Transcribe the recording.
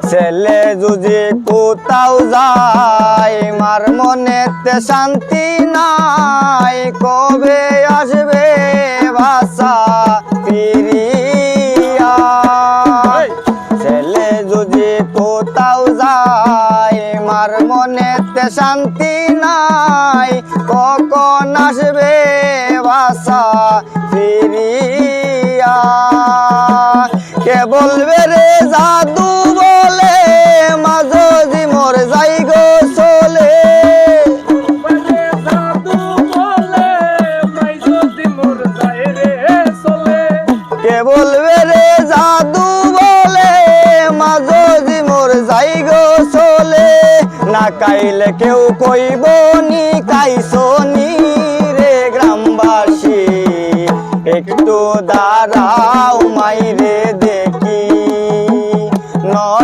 ছেলে যদি কোথাও যায় মার মনেতে শান্তি নাই, কবে আসবে বাসা ফিরিয়া। ছেলে যদি কোথাও যায় মার মনেতে শান্তি নাই, কখন আসবে বাসা ফিরিয়া। কে বলবে রে জাদু বলে মা যদি মোর যাই গো চলে। কে বলবে রে জাদু বলে মা যদি মোর যাই গো চলে। না কাইলে কেউ কইব নি কাইছনি রে গ্রামবাসী, একটু দাঁড়াও মাইরে দেখি। নয়